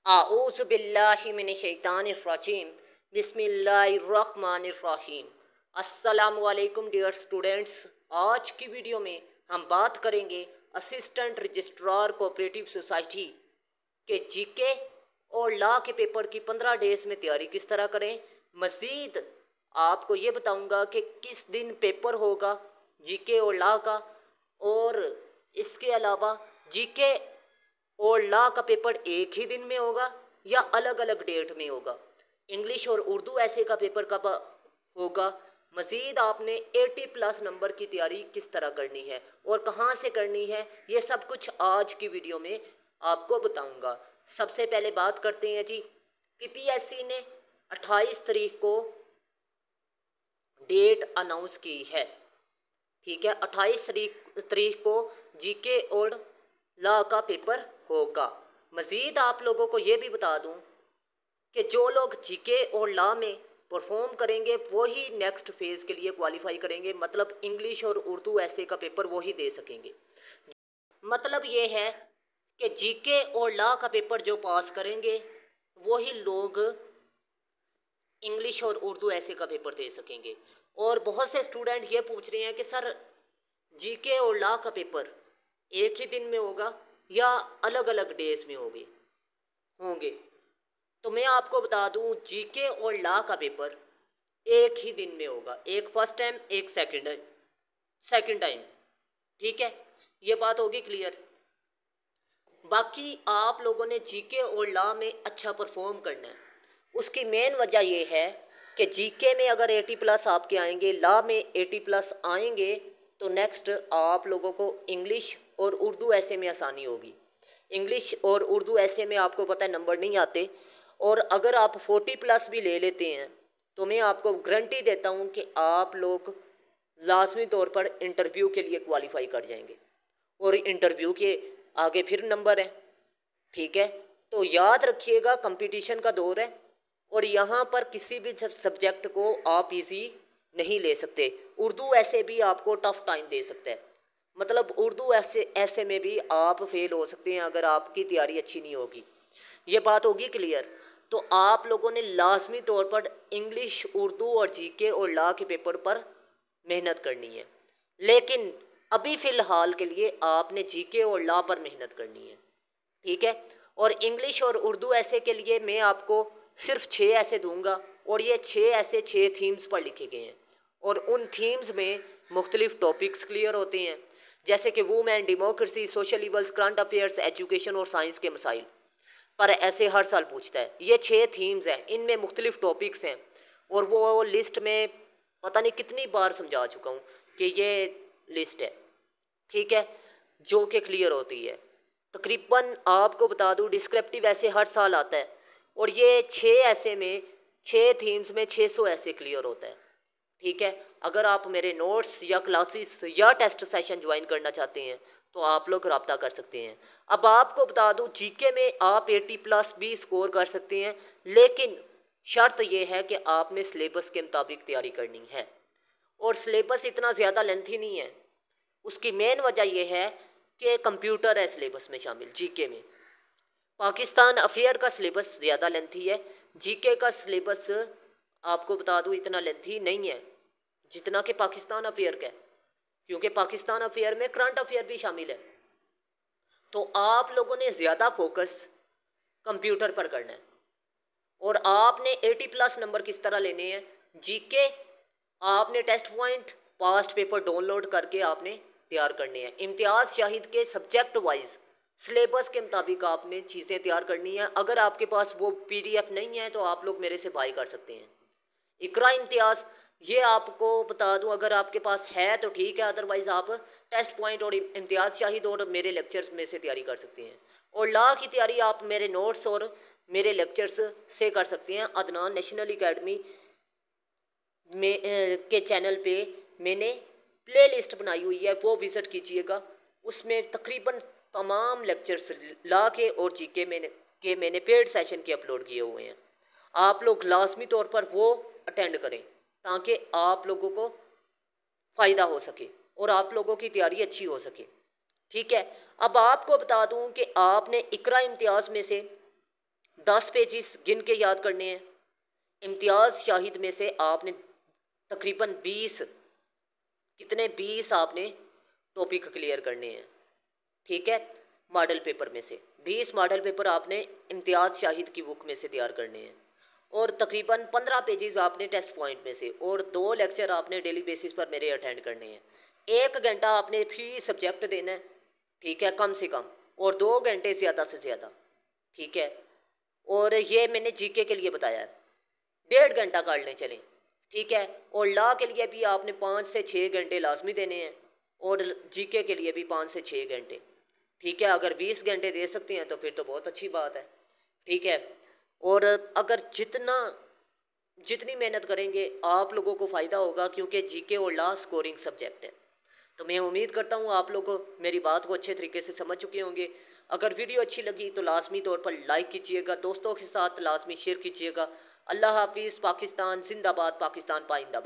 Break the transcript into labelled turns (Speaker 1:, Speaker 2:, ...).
Speaker 1: आऊज़ु बिल्लाहि मिनश शैतानिर रजीम बिस्मिल्लाहिर्रहमानिर रहीम। अस्सलामु अलैकुम डियर स्टूडेंट्स। आज की वीडियो में हम बात करेंगे असिस्टेंट रजिस्ट्रार कोऑपरेटिव सोसाइटी के जीके और लॉ के पेपर की 15 डेज में तैयारी किस तरह करें। मज़ीद आपको ये बताऊंगा कि किस दिन पेपर होगा जीके और लॉ का, और इसके अलावा जीके और लॉ का पेपर एक ही दिन में होगा या अलग अलग डेट में होगा। इंग्लिश और उर्दू ऐसे का पेपर कब होगा। मज़ीद आपने 80+ नंबर की तैयारी किस तरह करनी है और कहाँ से करनी है, ये सब कुछ आज की वीडियो में आपको बताऊंगा। सबसे पहले बात करते हैं जी कि पीएससी ने 28 तारीख को डेट अनाउंस की है। ठीक है, 28 तारीख को जीके और लॉ का पेपर होगा। मज़ीद आप लोगों को ये भी बता दूं कि जो लोग जीके और लॉ में परफॉर्म करेंगे वो ही नेक्स्ट फेज़ के लिए क्वालिफाई करेंगे। मतलब इंग्लिश और उर्दू ऐसे का पेपर वो ही दे सकेंगे। मतलब ये है कि जीके और लॉ का पेपर जो पास करेंगे वो ही लोग इंग्लिश और उर्दू ऐसे का पेपर दे सकेंगे। और बहुत से स्टूडेंट ये पूछ रहे हैं कि सर जीके और लॉ का पेपर एक ही दिन में होगा या अलग अलग डेज में होंगे। तो मैं आपको बता दूं जीके और लॉ का पेपर एक ही दिन में होगा, एक फर्स्ट टाइम एक सेकंड टाइम। ठीक है, ये बात होगी क्लियर। बाकी आप लोगों ने जीके और लॉ में अच्छा परफॉर्म करना है। उसकी मेन वजह ये है कि जीके में अगर 80+ आपके आएंगे, लॉ में 80+ आएंगे, तो नेक्स्ट आप लोगों को इंग्लिश और उर्दू ऐसे में आसानी होगी। इंग्लिश और उर्दू ऐसे में आपको पता है नंबर नहीं आते, और अगर आप 40+ भी ले लेते हैं तो मैं आपको गारंटी देता हूं कि आप लोग लाजमी तौर पर इंटरव्यू के लिए क्वालिफाई कर जाएंगे, और इंटरव्यू के आगे फिर नंबर है। ठीक है, तो याद रखिएगा कंपटीशन का दौर है और यहाँ पर किसी भी सब्जेक्ट को आप इजी नहीं ले सकते। उर्दू ऐसे भी आपको टफ टाइम दे सकता है। मतलब उर्दू ऐसे में भी आप फेल हो सकते हैं अगर आपकी तैयारी अच्छी नहीं होगी। ये बात होगी क्लियर। तो आप लोगों ने लाजमी तौर पर इंग्लिश, उर्दू और जीके और लॉ के पेपर पर मेहनत करनी है, लेकिन अभी फ़िलहाल के लिए आपने जीके और लॉ पर मेहनत करनी है। ठीक है, और इंग्लिश और उर्दू ऐसे के लिए मैं आपको सिर्फ 6 ऐसे दूंगा, और ये 6 ऐसे 6 थीम्स पर लिखे गए हैं, और उन थीम्स में मुख्तलिफ टॉपिक्स क्लियर होते हैं, जैसे कि women, democracy, social evils, current affairs, education और साइंस के मसाइल पर ऐसे हर साल पूछता है। ये 6 थीम्स हैं, इनमें मुख्तलिफ टॉपिक्स हैं, और वो लिस्ट में पता नहीं कितनी बार समझा चुका हूँ कि ये लिस्ट है। ठीक है, जो कि क्लियर होती है। तकरीबन आपको बता दूं डिस्क्रिप्टिव ऐसे हर साल आता है, और ये 6 ऐसे में 6 थीम्स में 600 ऐसे क्लियर होता है। ठीक है, अगर आप मेरे नोट्स या क्लासेस या टेस्ट सेशन ज्वाइन करना चाहते हैं तो आप लोग रब्ता कर सकते हैं। अब आपको बता दूं जीके में आप 80+ भी स्कोर कर सकते हैं, लेकिन शर्त यह है कि आपने सिलेबस के मुताबिक तैयारी करनी है, और सिलेबस इतना ज़्यादा लेंथी नहीं है। उसकी मेन वजह यह है कि कंप्यूटर है सिलेबस में शामिल। जीके में पाकिस्तान अफेयर का सिलेबस ज़्यादा लेंथी है, जीके का सिलेबस आपको बता दूं इतना लेंथी नहीं है जितना कि पाकिस्तान अफेयर का है, क्योंकि पाकिस्तान अफेयर में करंट अफेयर भी शामिल है। तो आप लोगों ने ज़्यादा फोकस कंप्यूटर पर करना है, और आपने 80+ नंबर किस तरह लेने हैं। जीके आपने test point, past paper download करके आपने तैयार करने हैं। इम्तियाज़ शाहिद के सब्जेक्ट वाइज सिलेबस के मुताबिक आपने चीज़ें तैयार करनी है। अगर आपके पास वो पीडीएफ नहीं है तो आप लोग मेरे से बाय कर सकते हैं। इकरा इम्तियाज़ ये आपको बता दूं, अगर आपके पास है तो ठीक है, अदरवाइज़ आप टेस्ट पॉइंट और इम्तियाज़ शाहिद और मेरे लेक्चर्स में से तैयारी कर सकते हैं। और लॉ की तैयारी आप मेरे नोट्स और मेरे लेक्चर्स से कर सकते हैं। अदनान नेशनल एकेडमी में के चैनल पे मैंने प्ले लिस्ट बनाई हुई है, वो विज़िट कीजिएगा। उसमें तकरीबन तमाम लेक्चर्स लॉ के और जीके मैंने पेड सेशन के अपलोड किए हुए हैं। आप लोग लाजमी तौर पर वो अटेंड करें ताकि आप लोगों को फ़ायदा हो सके और आप लोगों की तैयारी अच्छी हो सके। ठीक है, अब आपको बता दूं कि आपने इकरा इम्तियाज़ में से 10 पेजेस गिन के याद करने हैं। इम्तियाज़ शाहिद में से आपने तकरीबन 20 आपने टॉपिक क्लियर करने हैं, ठीक है। मॉडल पेपर में से 20 मॉडल पेपर आपने इम्तियाज़ शाहिद की बुक में से तैयार करने हैं, और तकरीबन 15 पेजेस आपने टेस्ट पॉइंट में से, और 2 लेक्चर आपने डेली बेसिस पर मेरे अटेंड करने हैं। 1 घंटा आपने फी सब्जेक्ट देना है, ठीक है, कम से कम, और 2 घंटे ज़्यादा से ज़्यादा, ठीक है। और ये मैंने जीके के लिए बताया है, 1.5 घंटा काट लें चलें, ठीक है। और लॉ के लिए भी आपने 5 से 6 घंटे लाजमी देने हैं, और जीके के लिए भी 5 से 6 घंटे, ठीक है। अगर 20 घंटे दे सकते हैं तो फिर तो बहुत अच्छी बात है, ठीक है। और अगर जितनी मेहनत करेंगे आप लोगों को फ़ायदा होगा, क्योंकि जीके और लॉ स्कोरिंग सब्जेक्ट है। तो मैं उम्मीद करता हूँ आप लोग मेरी बात को अच्छे तरीके से समझ चुके होंगे। अगर वीडियो अच्छी लगी तो लाजमी तौर पर लाइक कीजिएगा, दोस्तों के साथ लाजमी शेयर कीजिएगा। अल्लाह हाफिज़। पाकिस्तान जिंदाबाद, पाकिस्तान पाइंदाबाद।